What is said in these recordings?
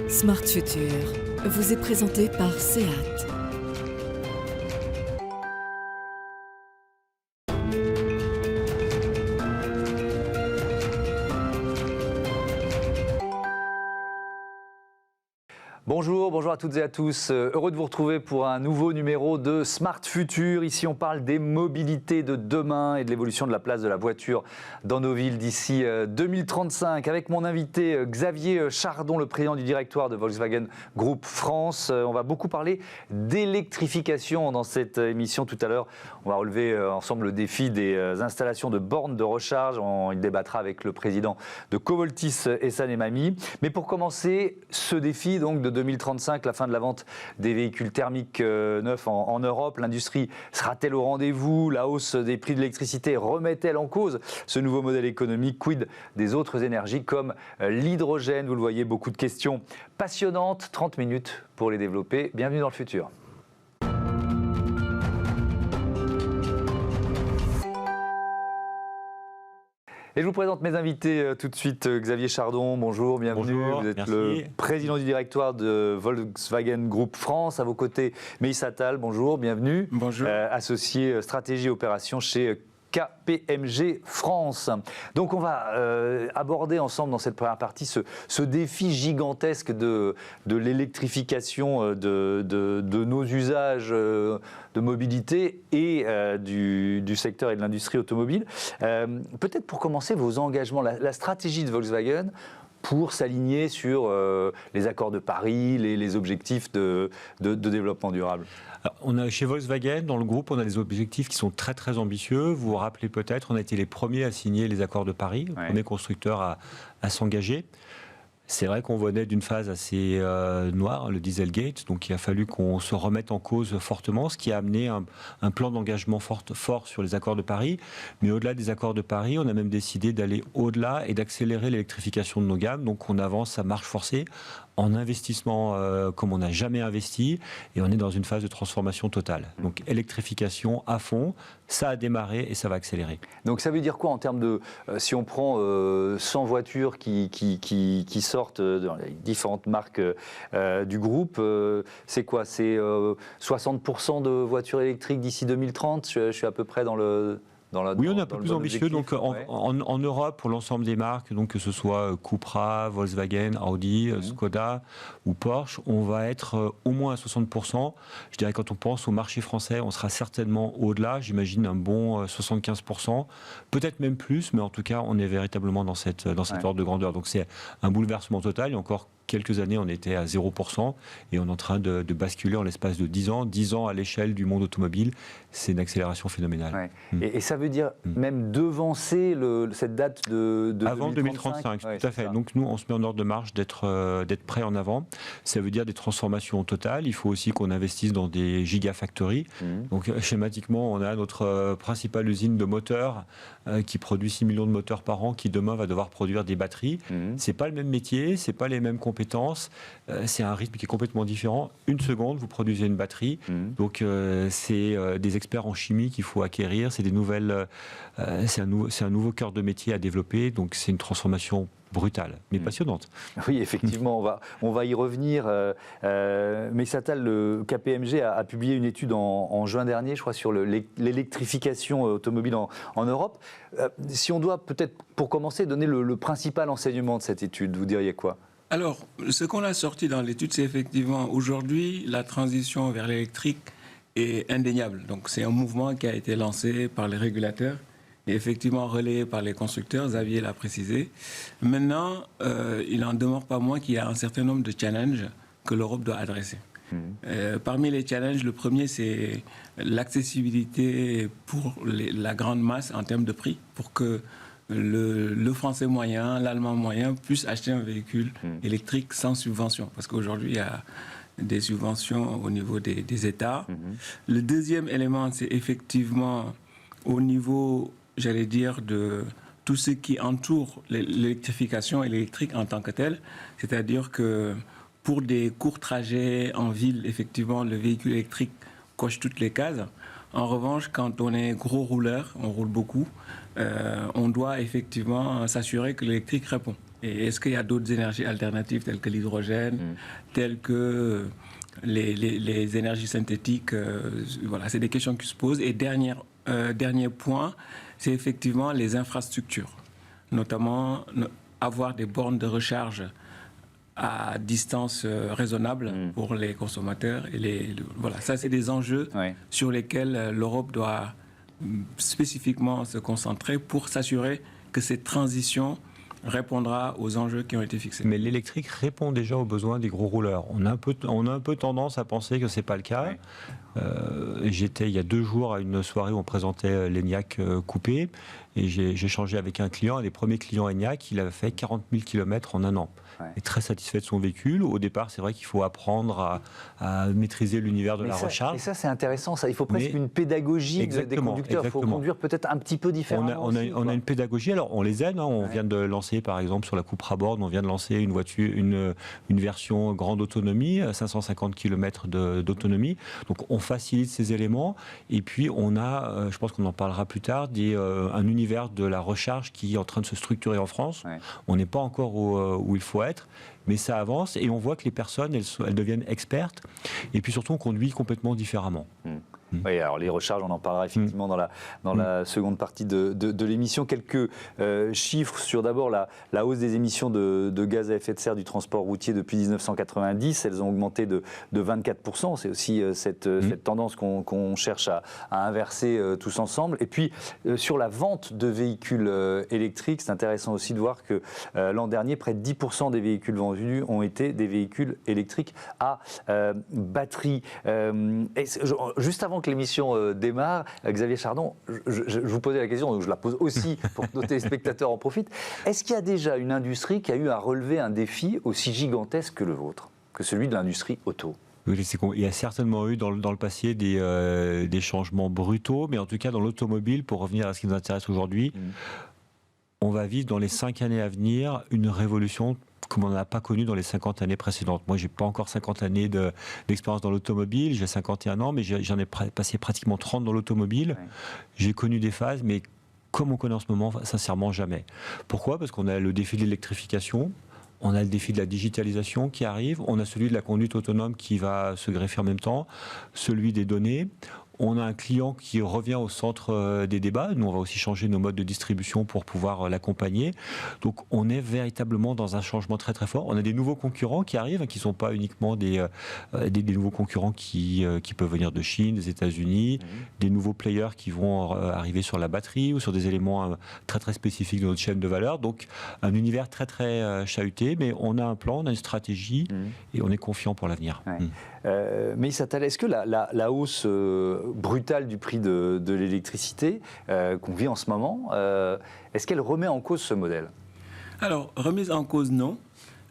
Smart Future vous est présenté par SEAT. Bonjour à toutes et à tous. Heureux de vous retrouver pour un nouveau numéro de Smart Future. Ici, on parle des mobilités de demain et de l'évolution de la place de la voiture dans nos villes d'ici 2035. Avec mon invité Xavier Chardon, le président du directoire de Volkswagen Group France. On va beaucoup parler d'électrification dans cette émission. Tout à l'heure, on va relever ensemble le défi des installations de bornes de recharge. Il débattra avec le président de Covoltis, Ehsan Emami. Mais pour commencer, ce défi donc de 2035, la fin de la vente des véhicules thermiques neufs en Europe. L'industrie sera-t-elle au rendez-vous? La hausse des prix de l'électricité remet-elle en cause ce nouveau modèle économique? Quid des autres énergies comme l'hydrogène? Vous le voyez, beaucoup de questions passionnantes. 30 minutes pour les développer. Bienvenue dans le futur. Et je vous présente mes invités tout de suite. Xavier Chardon, bonjour, bienvenue. Bonjour, vous êtes merci. le président du directoire de Volkswagen Group France. À vos côtés, Meïs Attal, bonjour, bienvenue. Bonjour. Associé stratégie et opération chez KPMG France. Donc on va aborder ensemble dans cette première partie ce défi gigantesque de l'électrification de nos usages de mobilité et du secteur et de l'industrie automobile. Peut-être pour commencer, vos engagements, la stratégie de Volkswagen pour s'aligner sur les accords de Paris, les objectifs de développement durable. Alors, chez Volkswagen, dans le groupe, on a des objectifs qui sont très très ambitieux. Vous vous rappelez peut-être, on a été les premiers à signer les accords de Paris, le premier constructeur à s'engager. C'est vrai qu'on venait d'une phase assez noire, le Dieselgate, donc il a fallu qu'on se remette en cause fortement, ce qui a amené un plan d'engagement fort sur les accords de Paris. Mais au-delà des accords de Paris, on a même décidé d'aller au-delà et d'accélérer l'électrification de nos gammes. Donc on avance à marche forcée, en investissement comme on n'a jamais investi, et on est dans une phase de transformation totale. Donc électrification à fond, ça a démarré et ça va accélérer. Donc ça veut dire quoi en termes de, si on prend 100 voitures qui sortent dans les différentes marques du groupe, c'est quoi? C'est 60% de voitures électriques d'ici 2030? Je suis à peu près dans le... Oui, on est un peu plus ambitieux. Donc, en Europe, pour l'ensemble des marques, donc que ce soit Cupra, Volkswagen, Audi, Skoda ou Porsche, on va être au moins à 60%. Je dirais quand on pense au marché français, on sera certainement au-delà. J'imagine un bon 75%, peut-être même plus, mais en tout cas, on est véritablement dans cet ordre de grandeur. Donc, c'est un bouleversement total. Il y a encore quelques années, on était à 0% et on est en train de basculer en l'espace de 10 ans. 10 ans à l'échelle du monde automobile, c'est une accélération phénoménale. Ouais. Et ça veut dire même devancer cette date de avant 2035, tout à fait. Donc nous, on se met en ordre de marche d'être prêt en avant. Ça veut dire des transformations totales. Il faut aussi qu'on investisse dans des gigafactories. Donc schématiquement, on a notre principale usine de moteurs qui produit 6 millions de moteurs par an, qui demain va devoir produire des batteries. C'est pas le même métier, c'est pas les mêmes compétences, c'est un rythme qui est complètement différent. Une seconde, vous produisez une batterie. Donc c'est des experts en chimie qu'il faut acquérir, c'est des nouvelles, c'est un nouveau cœur de métier à développer. Donc c'est une transformation brutale, mais passionnante. Oui, effectivement, on va y revenir. Mais Attal, le KPMG a publié une étude en juin dernier, je crois, sur l'électrification automobile en Europe. Si on doit peut-être, pour commencer, donner le principal enseignement de cette étude, vous diriez quoi? Alors, ce qu'on a sorti dans l'étude, c'est effectivement, aujourd'hui, la transition vers l'électrique est indéniable. Donc, c'est un mouvement qui a été lancé par les régulateurs et effectivement relayé par les constructeurs, Xavier l'a précisé. Maintenant, il n'en demeure pas moins qu'il y a un certain nombre de challenges que l'Europe doit adresser. Parmi les challenges, le premier, c'est l'accessibilité pour la grande masse en termes de prix, pour que le Français moyen, l'Allemand moyen puissent acheter un véhicule électrique sans subvention. Parce qu'aujourd'hui, il y a des subventions au niveau des États. Le deuxième élément, c'est effectivement au niveau, j'allais dire, de tout ce qui entoure l'électrification et l'électrique en tant que tel. C'est-à-dire que pour des courts trajets en ville, effectivement, le véhicule électrique coche toutes les cases. En revanche, quand on est gros rouleur, on roule beaucoup, on doit effectivement s'assurer que l'électrique répond. Et est-ce qu'il y a d'autres énergies alternatives telles que l'hydrogène, telles que les énergies synthétiques? Voilà, c'est des questions qui se posent. Et dernier point, c'est effectivement les infrastructures, notamment avoir des bornes de recharge à distance raisonnable pour les consommateurs. Voilà, ça, c'est des enjeux sur lesquels l'Europe doit spécifiquement se concentrer pour s'assurer que cette transition répondra aux enjeux qui ont été fixés. Mais l'électrique répond déjà aux besoins des gros rouleurs. On a un peu tendance à penser que ce n'est pas le cas. J'étais il y a 2 jours à une soirée où on présentait l'ENIAC coupé et j'ai échangé avec un client, un des premiers clients ENIAC, il a fait 40 000 km en 1 an. Il est très satisfait de son véhicule. Au départ, c'est vrai qu'il faut apprendre à maîtriser l'univers de la recharge. Et ça, c'est intéressant. Ça. Il faut presque une pédagogie des conducteurs. Il faut conduire peut-être un petit peu différemment. On a une pédagogie. Alors, on les aide. On vient de lancer, par exemple, sur la Cupra Born, on vient de lancer une voiture, une version grande autonomie, 550 km d'autonomie. Donc, on facilite ces éléments. Et puis, on a, je pense qu'on en parlera plus tard, un univers de la recharge qui est en train de se structurer en France. On n'est pas encore où il faut être, mais ça avance et on voit que les personnes, elles deviennent expertes et puis surtout on conduit complètement différemment. Oui, alors les recharges, on en parlera effectivement dans la seconde partie de l'émission. Quelques chiffres sur d'abord la hausse des émissions de gaz à effet de serre du transport routier depuis 1990. Elles ont augmenté de 24%. C'est aussi cette tendance qu'on cherche à inverser tous ensemble. Et puis sur la vente de véhicules électriques, c'est intéressant aussi de voir que l'an dernier, près de 10% des véhicules vendus ont été des véhicules électriques à batterie. Juste avant que l'émission démarre, Xavier Chardon, je vous posais la question, donc je la pose aussi pour que nos téléspectateurs en profitent. Est-ce qu'il y a déjà une industrie qui a eu à relever un défi aussi gigantesque que le vôtre, que celui de l'industrie auto ? Oui, il y a certainement eu dans le passé des changements brutaux, mais en tout cas dans l'automobile, pour revenir à ce qui nous intéresse aujourd'hui, on va vivre dans les 5 années à venir une révolution comme on n'en a pas connu dans les 50 années précédentes. Moi, je n'ai pas encore 50 années d'expérience dans l'automobile, j'ai 51 ans, mais j'en ai passé pratiquement 30 dans l'automobile. J'ai connu des phases, mais comme on connaît en ce moment, sincèrement, jamais. Pourquoi ? Parce qu'on a le défi de l'électrification, on a le défi de la digitalisation qui arrive, on a celui de la conduite autonome qui va se greffer en même temps, celui des données. On a un client qui revient au centre des débats. Nous, on va aussi changer nos modes de distribution pour pouvoir l'accompagner. Donc, on est véritablement dans un changement très, très fort. On a des nouveaux concurrents qui arrivent, qui ne sont pas uniquement des nouveaux concurrents qui peuvent venir de Chine, des États-Unis, des nouveaux players qui vont arriver sur la batterie ou sur des éléments très, très spécifiques de notre chaîne de valeur. Donc, un univers très, très chahuté, mais on a un plan, on a une stratégie et on est confiant pour l'avenir. Meïssa Attal, est-ce que la hausse brutale du prix de l'électricité qu'on vit en ce moment, est-ce qu'elle remet en cause ce modèle ? Alors, remise en cause, non.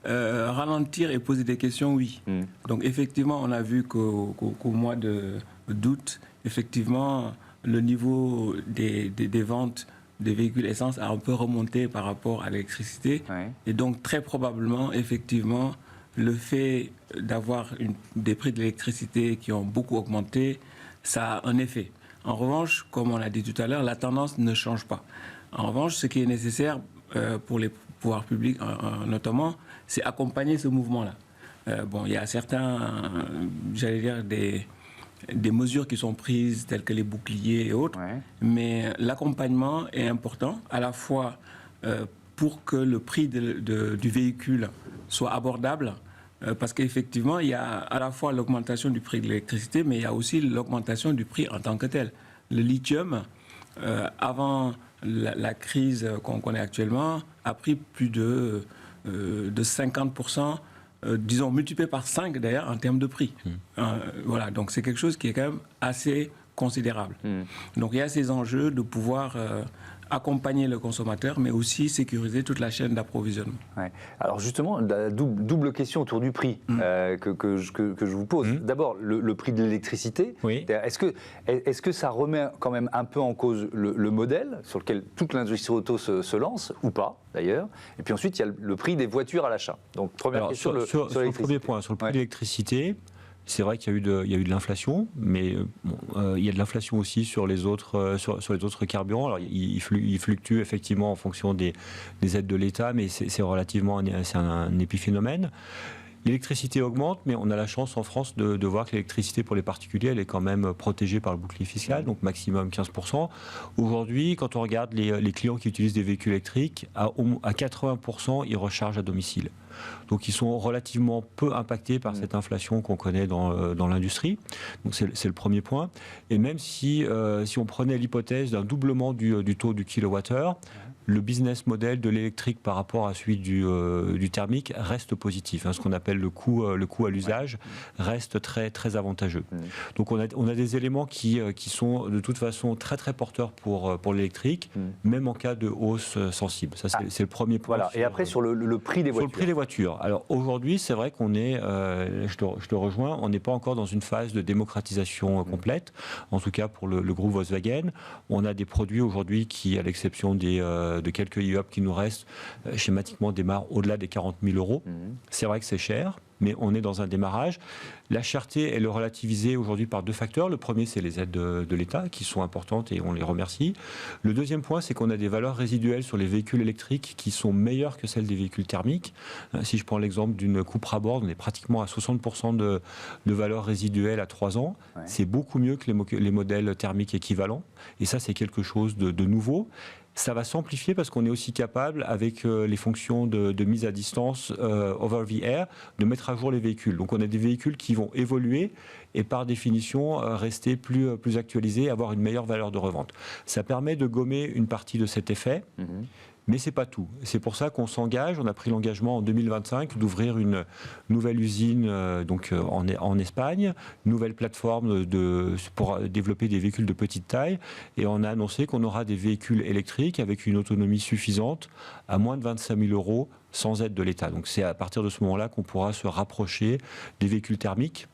Ralentir et poser des questions, oui. Donc, effectivement, on a vu qu'au mois d'août, effectivement, le niveau des ventes des véhicules essence a un peu remonté par rapport à l'électricité. Et donc, très probablement, effectivement, le fait d'avoir des prix de l'électricité qui ont beaucoup augmenté, ça a un effet. En revanche, comme on l'a dit tout à l'heure, la tendance ne change pas. En revanche, ce qui est nécessaire pour les pouvoirs publics notamment, c'est accompagner ce mouvement-là. Il y a j'allais dire, des mesures qui sont prises, telles que les boucliers et autres, mais l'accompagnement est important, à la fois pour que le prix du véhicule soit abordable, parce qu'effectivement, il y a à la fois l'augmentation du prix de l'électricité, mais il y a aussi l'augmentation du prix en tant que tel. Le lithium, avant la crise qu'on connaît actuellement, a pris plus de 50%, disons multiplié par 5 d'ailleurs, en termes de prix. Voilà, donc c'est quelque chose qui est quand même assez considérable. Donc il y a ces enjeux de pouvoir accompagner le consommateur, mais aussi sécuriser toute la chaîne d'approvisionnement. Alors justement, la double question autour du prix que je vous pose. D'abord, le prix de l'électricité. Est-ce que ça remet quand même un peu en cause le modèle sur lequel toute l'industrie auto se lance, ou pas d'ailleurs? Et puis ensuite, il y a le prix des voitures à l'achat. Donc première question sur le premier point, sur le prix de l'électricité, C'est vrai qu'il y a eu de l'inflation, mais il y a de l'inflation aussi sur les autres, sur les autres carburants. Alors, il fluctue effectivement en fonction des aides de l'État, mais c'est relativement c'est un épiphénomène. L'électricité augmente, mais on a la chance en France de voir que l'électricité pour les particuliers, elle est quand même protégée par le bouclier fiscal, donc maximum 15%. Aujourd'hui, quand on regarde les clients qui utilisent des véhicules électriques, à 80%, ils rechargent à domicile. Donc ils sont relativement peu impactés par cette inflation qu'on connaît dans l'industrie. Donc c'est le premier point. Et même si on prenait l'hypothèse d'un doublement du taux du kilowattheure, le business model de l'électrique par rapport à celui du thermique reste positif. Ce qu'on appelle le coût à l'usage reste très, très avantageux. Donc on a des éléments qui sont de toute façon très très porteurs pour l'électrique, même en cas de hausse sensible. Ça c'est le premier point. Voilà. Et après sur le prix des voitures. Sur le prix des voitures. Alors aujourd'hui, c'est vrai qu'on est, je te rejoins, on n'est pas encore dans une phase de démocratisation complète. En tout cas pour le groupe Volkswagen, on a des produits aujourd'hui qui, à l'exception de quelques e-up qui nous restent, schématiquement démarrent au-delà des 40 000 euros. C'est vrai que c'est cher, mais on est dans un démarrage. La cherté, elle est relativisée aujourd'hui par deux facteurs. Le premier, c'est les aides de l'État, qui sont importantes et on les remercie. Le deuxième point, c'est qu'on a des valeurs résiduelles sur les véhicules électriques qui sont meilleures que celles des véhicules thermiques. Si je prends l'exemple d'une Cupra Born, on est pratiquement à 60% de valeurs résiduelles à 3 ans. Ouais. C'est beaucoup mieux que les modèles thermiques équivalents. Et ça, c'est quelque chose de nouveau. Ça va s'amplifier parce qu'on est aussi capable, avec les fonctions de mise à distance over the air, de mettre à jour les véhicules. Donc on a des véhicules qui vont évoluer et par définition rester plus actualisés, avoir une meilleure valeur de revente. Ça permet de gommer une partie de cet effet. Mais ce n'est pas tout. C'est pour ça qu'on s'engage, on a pris l'engagement en 2025 d'ouvrir une nouvelle usine en Espagne, une nouvelle plateforme pour développer des véhicules de petite taille. Et on a annoncé qu'on aura des véhicules électriques avec une autonomie suffisante à moins de 25 000 euros sans aide de l'État. Donc c'est à partir de ce moment-là qu'on pourra se rapprocher des véhicules thermiques.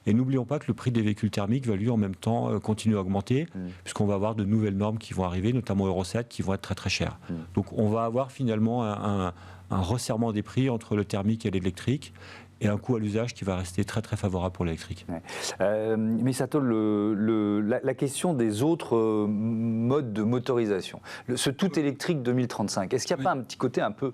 Et n'oublions pas que le prix des véhicules thermiques va lui en même temps continuer à augmenter, puisqu'on va avoir de nouvelles normes qui vont arriver, notamment Euro 7, qui vont être très très chères. Donc on va avoir finalement un resserrement des prix entre le thermique et l'électrique, et un coût à l'usage qui va rester très très favorable pour l'électrique. Mais Sato, la question des autres modes de motorisation, ce tout électrique 2035, est-ce qu'il n'y a pas un petit côté un peu...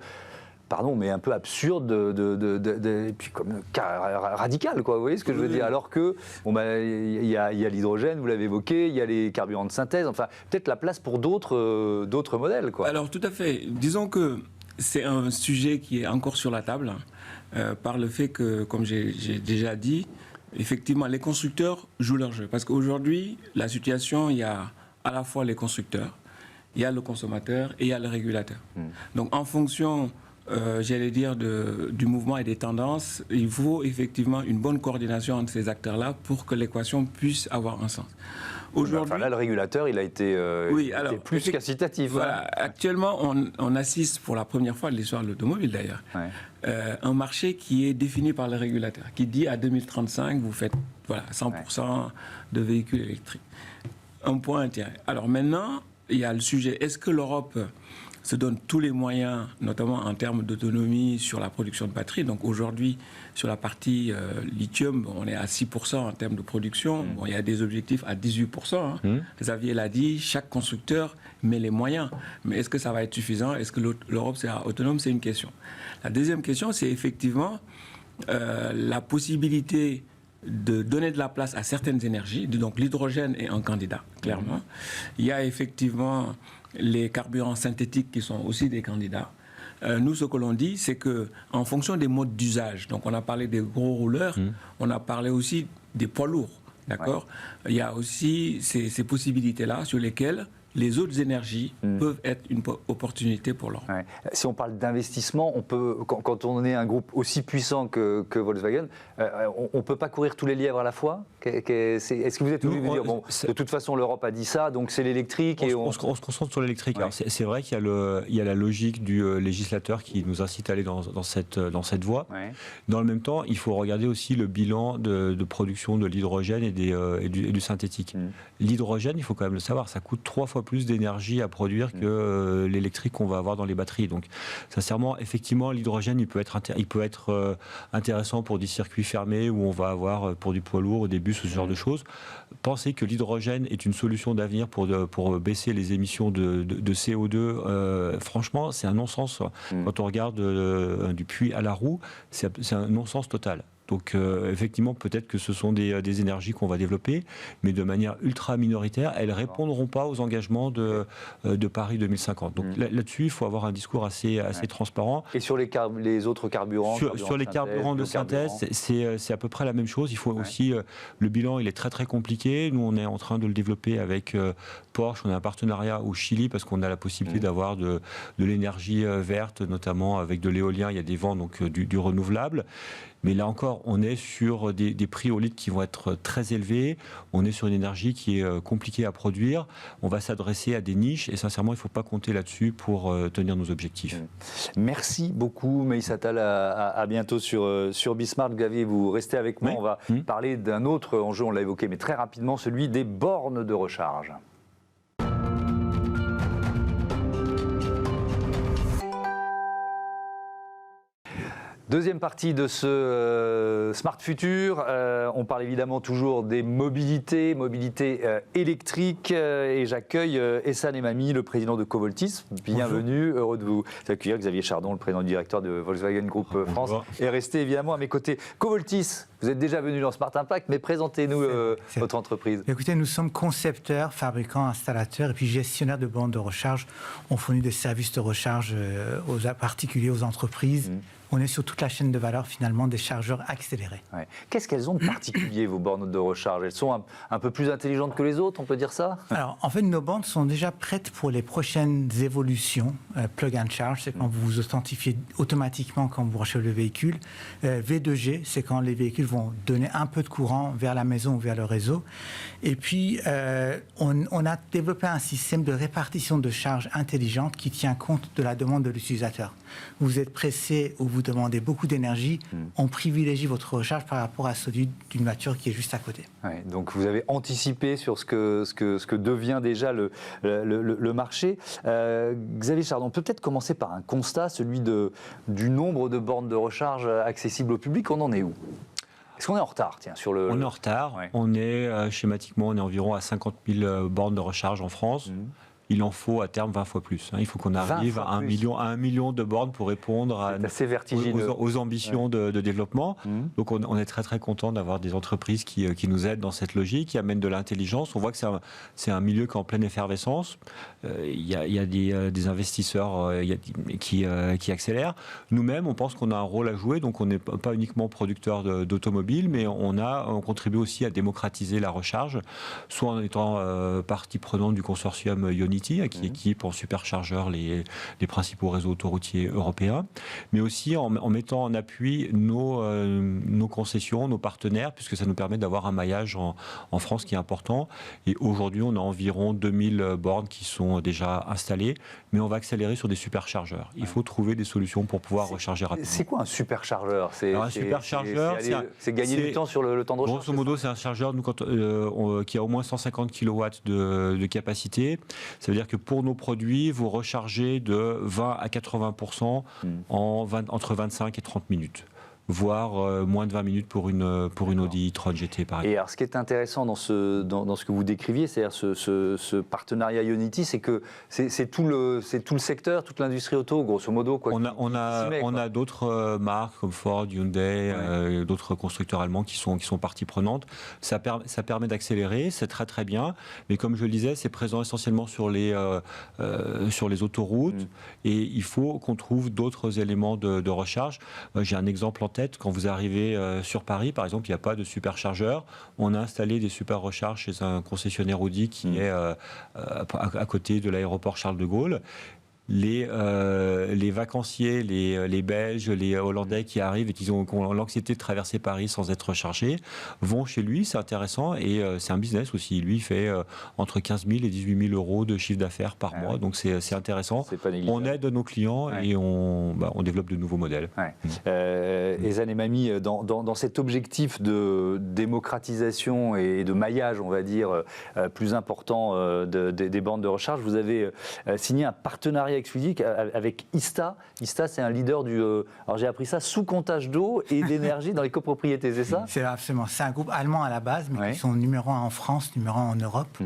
Pardon, mais un peu absurde et puis comme radical, quoi. Vous voyez ce que je veux dire? Alors que il y a l'hydrogène, vous l'avez évoqué, il y a les carburants de synthèse. Enfin, peut-être la place pour d'autres modèles, quoi. Alors tout à fait. Disons que c'est un sujet qui est encore sur la table par le fait que, comme j'ai déjà dit, effectivement, les constructeurs jouent leur jeu. Parce qu'aujourd'hui, la situation, il y a à la fois les constructeurs, il y a le consommateur et il y a le régulateur. Donc en fonction j'allais dire, du mouvement et des tendances, il faut effectivement une bonne coordination entre ces acteurs-là pour que l'équation puisse avoir un sens. Aujourd'hui, là, le régulateur, il a été, plus qu'incitatif. Voilà, actuellement, on assiste pour la première fois de l'histoire de l'automobile, d'ailleurs, un marché qui est défini par le régulateur, qui dit à 2035, vous faites 100% de véhicules électriques. Un point intérêt. Alors maintenant, il y a le sujet, est-ce que l'Europe se donne tous les moyens, notamment en termes d'autonomie sur la production de batteries. Donc aujourd'hui, sur la partie lithium, on est à 6% en termes de production. Bon, il y a des objectifs à 18%. Xavier l'a dit, chaque constructeur met les moyens. Mais est-ce que ça va être suffisant? Est-ce que l'Europe sera autonome? C'est une question. La deuxième question, c'est effectivement la possibilité de donner de la place à certaines énergies. Donc l'hydrogène est un candidat, clairement. Il y a effectivement les carburants synthétiques qui sont aussi des candidats. Nous, ce que l'on dit, c'est qu'en fonction des modes d'usage, donc on a parlé des gros rouleurs, on a parlé aussi des poids lourds, d'accord? Il y a aussi ces possibilités-là sur lesquelles les autres énergies peuvent être une opportunité pour l'Europe. Si on parle d'investissement, on peut, quand on est un groupe aussi puissant que Volkswagen, on ne peut pas courir tous les lièvres à la fois? Est-ce que vous êtes obligé de dire, bon, de toute façon l'Europe a dit ça, donc c'est l'électrique on se concentre sur l'électrique. C'est vrai qu'il y a la logique du législateur qui nous incite à aller dans cette voie. Dans le même temps, il faut regarder aussi le bilan de production de l'hydrogène et du synthétique. L'hydrogène, il faut quand même le savoir, ça coûte 3 fois fois plus d'énergie à produire que l'électrique qu'on va avoir dans les batteries. Donc, sincèrement, effectivement, l'hydrogène, il peut être intéressant pour des circuits fermés où on va avoir pour du poids lourd, des bus ou ce genre de choses. Penser que l'hydrogène est une solution d'avenir pour baisser les émissions de CO2, franchement, c'est un non-sens. Quand on regarde du puits à la roue, c'est un non-sens total. Donc effectivement, peut-être que ce sont des énergies qu'on va développer, mais de manière ultra minoritaire, elles ne répondront pas aux engagements de Paris 2050. Donc là-dessus, il faut avoir un discours assez transparent. Et sur les autres carburants Sur les carburants de synthèse, c'est à peu près la même chose. Il faut aussi, le bilan, il est très très compliqué. Nous, on est en train de le développer avec Porsche. On a un partenariat au Chili parce qu'on a la possibilité d'avoir de l'énergie verte, notamment avec de l'éolien. Il y a des vents, donc du renouvelable. Mais là encore, on est sur des prix au litre qui vont être très élevés. On est sur une énergie qui est compliquée à produire. On va s'adresser à des niches et sincèrement, il ne faut pas compter là-dessus pour tenir nos objectifs. Merci beaucoup, Meïs Attal. À bientôt sur Bismart. Xavier, vous restez avec moi. On va parler d'un autre enjeu, on l'a évoqué, mais très rapidement, celui des bornes de recharge. Deuxième partie de ce Smart Future, on parle évidemment toujours des mobilités électriques et j'accueille Ehsan Emami, le président de Covoltis. Bienvenue, heureux de vous accueillir. Xavier Chardon, le président directeur de Volkswagen Group France, est resté évidemment à mes côtés. Covoltis, vous êtes déjà venu dans Smart Impact, mais présentez-nous votre entreprise. Écoutez, nous sommes concepteurs, fabricants, installateurs et puis gestionnaires de bornes de recharge. On fournit des services de recharge aux particuliers, aux entreprises. On est sur toute la chaîne de valeur, finalement, des chargeurs accélérés. Ouais. Qu'est-ce qu'elles ont de particulier, vos bornes de recharge? Elles sont un peu plus intelligentes que les autres, on peut dire ça? Alors, en fait, nos bornes sont déjà prêtes pour les prochaines évolutions. Plug and charge, c'est quand vous vous authentifiez automatiquement quand vous branchez le véhicule. V2G, c'est quand les véhicules vont donner un peu de courant vers la maison ou vers le réseau. Et puis, on a développé un système de répartition de charge intelligente qui tient compte de la demande de l'utilisateur. Vous êtes pressé ou vous demandez beaucoup d'énergie, on privilégie votre recharge par rapport à celui d'une voiture qui est juste à côté. Ouais, donc vous avez anticipé sur ce que devient déjà le marché. Xavier Chardon, peut-être commencer par un constat, celui du nombre de bornes de recharge accessibles au public. On en est où? Est-ce qu'on est en retard sur le... On est en retard. Ouais. On est schématiquement, on est environ à 50 000 bornes de recharge en France. Il en faut à terme 20 fois plus. Il faut qu'on arrive à 1 million de bornes pour répondre aux ambitions de développement. Donc on est très très content d'avoir des entreprises qui nous aident dans cette logique, qui amènent de l'intelligence. On voit que c'est un milieu qui est en pleine effervescence. Il y a des investisseurs qui accélèrent. Nous-mêmes, on pense qu'on a un rôle à jouer. Donc on n'est pas uniquement producteur d'automobiles, mais on contribue aussi à démocratiser la recharge, soit en étant partie prenante du consortium Ionity, qui équipe en superchargeur les principaux réseaux autoroutiers européens, mais aussi en mettant en appui nos concessions, nos partenaires, puisque ça nous permet d'avoir un maillage en France qui est important. Et aujourd'hui, on a environ 2000 bornes qui sont déjà installées, mais on va accélérer sur des superchargeurs. Il faut trouver des solutions pour pouvoir recharger rapidement. C'est quoi un superchargeur? Un superchargeur, c'est gagner du temps sur le temps de recharge. Grosso modo, c'est un chargeur qui a au moins 150 kW de capacité. Ça veut dire que pour nos produits, vous rechargez de 20 à 80% entre 25 et 30 minutes. Voire moins de 20 minutes pour une Audi e-tron GT, par exemple. Et alors, ce qui est intéressant dans ce que vous décriviez, c'est-à-dire ce partenariat Ionity, c'est que c'est tout le secteur, toute l'industrie auto, grosso modo. On a d'autres marques comme Ford, Hyundai, d'autres constructeurs allemands qui sont partie prenante. Ça permet d'accélérer, c'est très très bien. Mais comme je le disais, c'est présent essentiellement sur les autoroutes. Et il faut qu'on trouve d'autres éléments de recharge. J'ai un exemple en tête. Quand vous arrivez sur Paris, par exemple, il n'y a pas de superchargeur. On a installé des super recharges chez un concessionnaire Audi qui est à côté de l'aéroport Charles de Gaulle. les vacanciers, les Belges, les Hollandais qui arrivent et qui ont l'anxiété de traverser Paris sans être rechargés vont chez lui, c'est intéressant et c'est un business aussi. Lui, il fait entre 15 000 et 18 000 euros de chiffre d'affaires par mois, donc c'est intéressant. C'est pas négligeable. On aide nos clients et on développe de nouveaux modèles. Ezan et Mamie, dans cet objectif de démocratisation et de maillage, on va dire, plus important des bornes de recharge, vous avez signé un partenariat exclusif avec Ista. Ista, c'est un leader alors j'ai appris ça, sous-comptage d'eau et d'énergie dans les copropriétés, c'est ça? C'est absolument. C'est un groupe allemand à la base, mais qui sont numéro 1 en France, numéro 1 en Europe.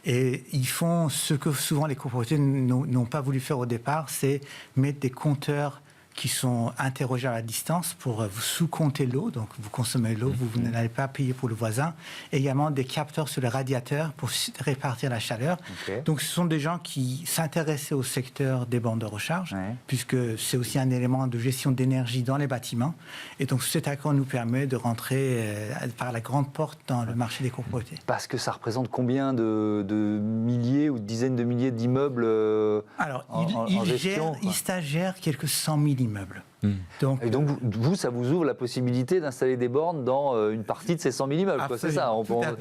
Et ils font ce que souvent les copropriétés n'ont pas voulu faire au départ, c'est mettre des compteurs qui sont interrogeables à distance pour vous sous-compter l'eau, donc vous consommez l'eau, vous n'allez pas payer pour le voisin. Et également des capteurs sur les radiateurs pour répartir la chaleur. Donc ce sont des gens qui s'intéressaient au secteur des bornes de recharge, puisque c'est aussi un élément de gestion d'énergie dans les bâtiments. Et donc cet accord nous permet de rentrer par la grande porte dans le marché des copropriétés. Parce que ça représente combien de milliers ou de dizaines de milliers d'immeubles Alors, en gestion, Ista gère quelques 100 000 immeubles. Donc vous, ça vous ouvre la possibilité d'installer des bornes dans une partie de ces 100 000 immeubles, quoi, c'est ça.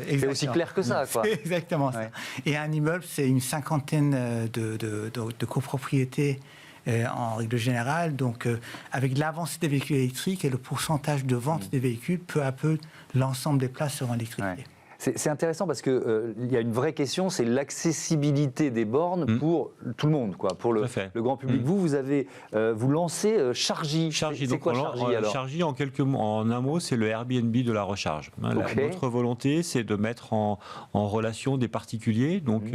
C'est aussi clair que ça, quoi. C'est exactement ça. Et un immeuble, c'est une cinquantaine de copropriétés en règle générale. Donc, avec l'avancée des véhicules électriques et le pourcentage de vente des véhicules, peu à peu, l'ensemble des places seront électrifiées. C'est intéressant parce qu'il y a une vraie question, c'est l'accessibilité des bornes pour tout le monde, quoi, pour le grand public. Vous lancez Chargy. C'est quoi Chargy alors? Chargy, en un mot, c'est le Airbnb de la recharge. Notre volonté, c'est de mettre en relation des particuliers, donc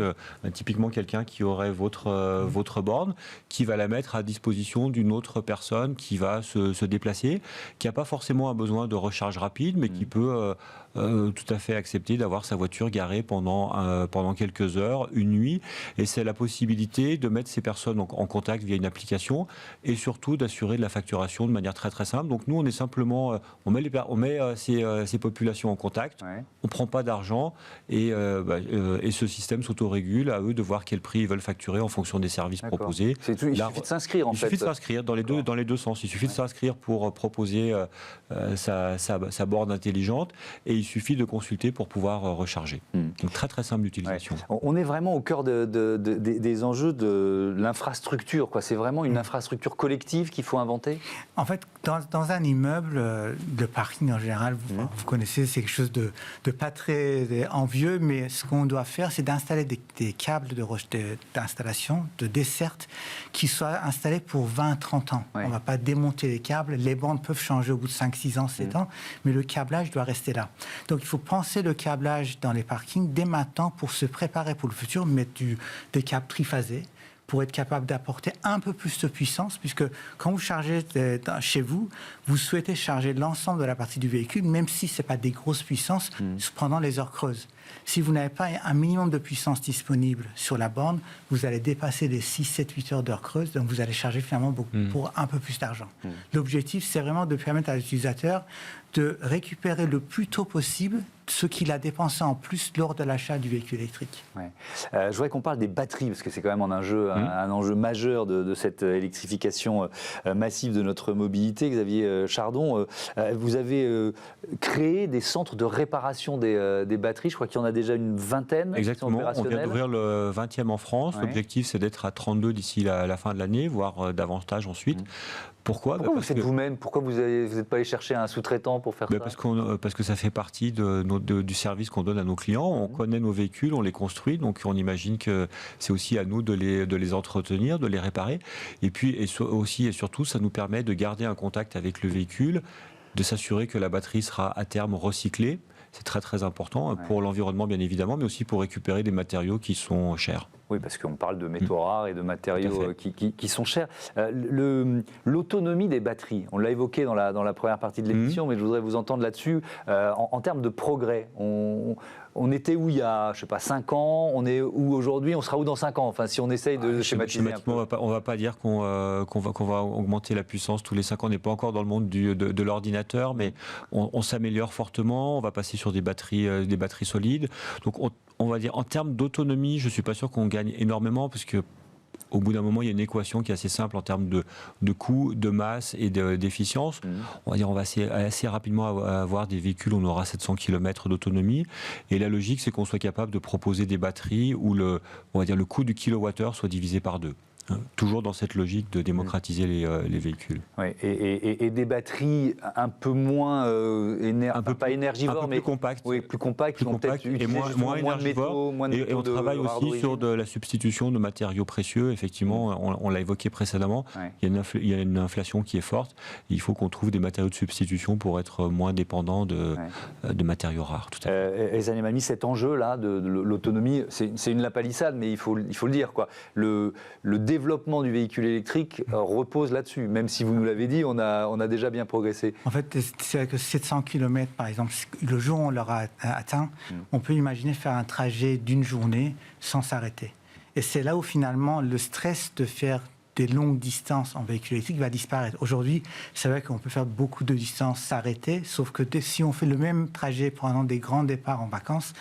typiquement quelqu'un qui aurait votre borne, qui va la mettre à disposition d'une autre personne qui va se déplacer, qui n'a pas forcément un besoin de recharge rapide, mais qui peut tout à fait accepter d'avoir sa voiture garée pendant quelques heures, une nuit, et c'est la possibilité de mettre ces personnes en contact via une application et surtout d'assurer de la facturation de manière très très simple. Donc nous, on est simplement, on met ces populations en contact, on prend pas d'argent et ce système s'autorégule à eux de voir quel prix ils veulent facturer en fonction des services proposés. Il suffit de s'inscrire Il suffit de s'inscrire dans les deux sens. Il suffit de s'inscrire pour proposer sa borne intelligente et il suffit de consulter pour pouvoir recharger. Donc très très simple d'utilisation. On est vraiment au cœur des enjeux de l'infrastructure, quoi. C'est vraiment une infrastructure collective qu'il faut inventer. En fait, dans un immeuble, le parking en général, vous connaissez, c'est quelque chose de pas très envieux, mais ce qu'on doit faire, c'est d'installer des câbles d'installation, de desserte, qui soient installés pour 20-30 ans. On ne va pas démonter les câbles, les bandes peuvent changer au bout de 5-6 ans, 7 ans, mais le câblage doit rester là. Donc il faut penser le câblage dans les parkings dès maintenant pour se préparer pour le futur, mettre des câbles triphasés pour être capable d'apporter un peu plus de puissance, puisque quand vous chargez chez vous, vous souhaitez charger l'ensemble de la partie du véhicule, même si ce n'est pas des grosses puissances, pendant les heures creuses. Si vous n'avez pas un minimum de puissance disponible sur la borne, vous allez dépasser les 6, 7, 8 heures d'heures creuses, donc vous allez charger finalement pour un peu plus d'argent. L'objectif, c'est vraiment de permettre à l'utilisateur de récupérer le plus tôt possible ce qu'il a dépensé en plus lors de l'achat du véhicule électrique. Je voudrais qu'on parle des batteries, parce que c'est quand même un enjeu majeur de cette électrification massive de notre mobilité. Xavier Chardon, vous avez créé des centres de réparation des batteries. Je crois qu'il y en a déjà une vingtaine. Exactement, on vient d'ouvrir le 20e en France. L'objectif, c'est d'être à 32 d'ici la fin de l'année, voire davantage ensuite. Pourquoi vous faites vous-même? Pourquoi vous n'êtes pas allé chercher un sous-traitant pour faire ça? Parce que ça fait partie du service qu'on donne à nos clients. On connaît nos véhicules, on les construit, donc on imagine que c'est aussi à nous de les entretenir, de les réparer. Et puis aussi et surtout, ça nous permet de garder un contact avec le véhicule, de s'assurer que la batterie sera à terme recyclée. C'est très très important pour l'environnement bien évidemment, mais aussi pour récupérer des matériaux qui sont chers. Oui, parce qu'on parle de métaux rares et de matériaux qui sont chers. L'autonomie des batteries, on l'a évoqué dans la première partie de l'émission, mais je voudrais vous entendre là-dessus. En termes de progrès, on était où il y a, je sais pas, 5 ans, on est où aujourd'hui, on sera où dans 5 ans? Enfin, si on essaye de schématiser un peu. On va pas dire qu'on va augmenter la puissance tous les 5 ans. On n'est pas encore dans le monde de l'ordinateur, mais on s'améliore fortement. On va passer sur des batteries solides. Donc on va dire, en termes d'autonomie, je ne suis pas sûr qu'on gagne énormément, parce que au bout d'un moment, il y a une équation qui est assez simple en termes de coût, de masse et d'efficience. On va dire on va assez rapidement avoir des véhicules où on aura 700 km d'autonomie. Et la logique, c'est qu'on soit capable de proposer des batteries où on va dire le coût du kilowattheure soit divisé par 2. Toujours dans cette logique de démocratiser les véhicules. Oui, et des batteries un peu moins pas énergivores, mais plus compactes. Oui, plus compactes, et moins énergivores. Et on travaille aussi sur de la substitution de matériaux précieux. Effectivement, on l'a évoqué précédemment. Ouais. Il y a une inflation qui est forte. Il faut qu'on trouve des matériaux de substitution pour être moins dépendant de matériaux rares. Ehsan Emami, cet enjeu-là de l'autonomie, c'est une lapalissade, mais il faut le dire, quoi. Le développement du véhicule électrique repose là-dessus, même si vous nous l'avez dit, on a déjà bien progressé. En fait, c'est que 700 km, par exemple, le jour où on l'aura atteint, on peut imaginer faire un trajet d'une journée sans s'arrêter. Et c'est là où finalement le stress de faire des longues distances en véhicule électrique va disparaître. Aujourd'hui, c'est vrai qu'on peut faire beaucoup de distances, s'arrêter, sauf que si on fait le même trajet pendant des grands départs en vacances,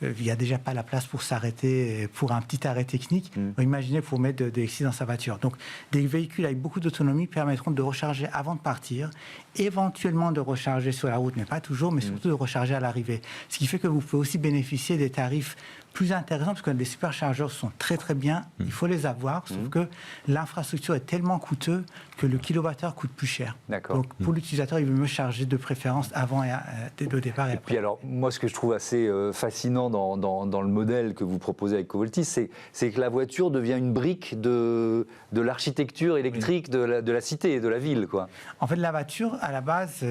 il n'y a déjà pas la place pour s'arrêter pour un petit arrêt technique. Imaginez pour mettre de l'électricité dans sa voiture. Donc, des véhicules avec beaucoup d'autonomie permettront de recharger avant de partir, éventuellement de recharger sur la route, mais pas toujours, mais surtout de recharger à l'arrivée. Ce qui fait que vous pouvez aussi bénéficier des tarifs plus intéressants, parce que les superchargeurs sont très très bien, il faut les avoir, sauf que l'infrastructure est tellement coûteuse que le kilowattheure coûte plus cher. D'accord. Donc pour l'utilisateur, il veut mieux charger de préférence avant le départ. Et puis alors, moi ce que je trouve assez fascinant dans le modèle que vous proposez avec Covoltis, c'est que la voiture devient une brique de l'architecture électrique de la cité, de la ville, quoi. En fait, la voiture, à la base,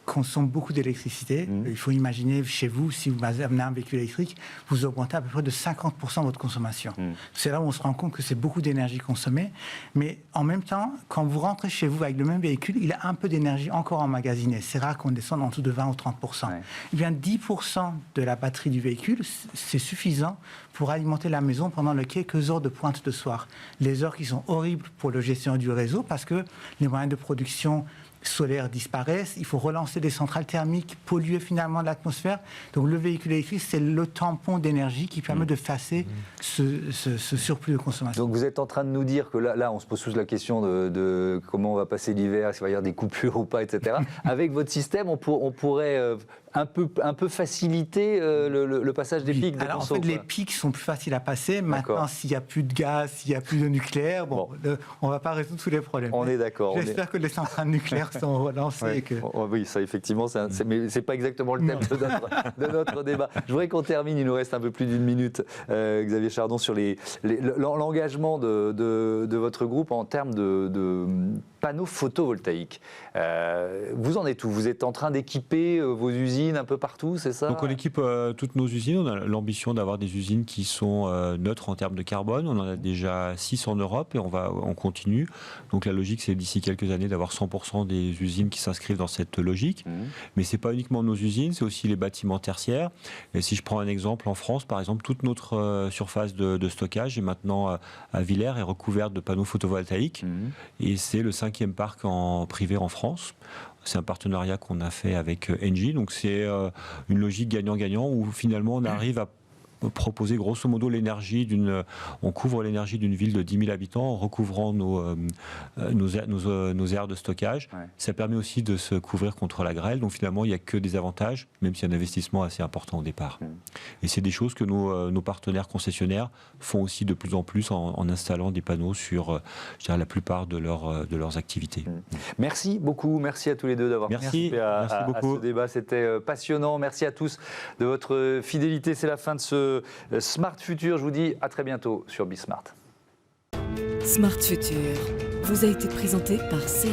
consomme beaucoup d'électricité. Il faut imaginer chez vous, si vous amenez un véhicule électrique, vous augmentez à peu près de 50% votre consommation. C'est là où on se rend compte que c'est beaucoup d'énergie consommée. Mais en même temps, quand vous rentrez chez vous avec le même véhicule, il a un peu d'énergie encore emmagasinée. C'est rare qu'on descende en dessous de 20 ou 30%. Eh bien, 10% de la batterie du véhicule, c'est suffisant pour alimenter la maison pendant les quelques heures de pointe de soir. Les heures qui sont horribles pour le gestion du réseau parce que les moyens de production solaires disparaissent, il faut relancer des centrales thermiques, polluer finalement l'atmosphère. Donc le véhicule électrique, c'est le tampon d'énergie qui permet de fasser ce surplus de consommation. Donc vous êtes en train de nous dire que là on se pose tous la question de comment on va passer l'hiver, s'il va y avoir des coupures ou pas, etc. Avec votre système, on pourrait un peu faciliter le passage des pics de Alors conso, en fait, les pics sont plus faciles à passer. Maintenant, s'il n'y a plus de gaz, s'il n'y a plus de nucléaire, on ne va pas résoudre tous les problèmes. On est d'accord. J'espère que les centrales nucléaires sont relancées. Ouais. Oui, ça effectivement, mais ce n'est pas exactement le thème de notre débat. Je voudrais qu'on termine, il nous reste un peu plus d'une minute, Xavier Chardon, sur l'engagement de votre groupe en termes de panneaux photovoltaïques. Vous en êtes où? Vous êtes en train d'équiper vos usines un peu partout, c'est ça? Donc on équipe toutes nos usines. On a l'ambition d'avoir des usines qui sont neutres en termes de carbone. On en a déjà 6 en Europe et on continue. Donc la logique, c'est d'ici quelques années d'avoir 100% des usines qui s'inscrivent dans cette logique. Mais ce n'est pas uniquement nos usines, c'est aussi les bâtiments tertiaires. Et si je prends un exemple en France, par exemple, toute notre surface de stockage est maintenant à Villers est recouverte de panneaux photovoltaïques. Et c'est le 5e parc privé en France. C'est un partenariat qu'on a fait avec Engie. Donc c'est une logique gagnant-gagnant où finalement on arrive à proposer grosso modo on couvre l'énergie d'une ville de 10 000 habitants en recouvrant nos aires de stockage. Ça permet aussi de se couvrir contre la grêle. Donc finalement, il n'y a que des avantages, même s'il y a un investissement assez important au départ. Et c'est des choses que nos partenaires concessionnaires font aussi de plus en plus en installant des panneaux sur la plupart de leurs activités. Merci beaucoup. Merci à tous les deux d'avoir participé à ce débat. C'était passionnant. Merci à tous de votre fidélité. C'est la fin de ce Smart Future. Je vous dis à très bientôt sur Bismart. Smart Future vous a été présenté par SEAT.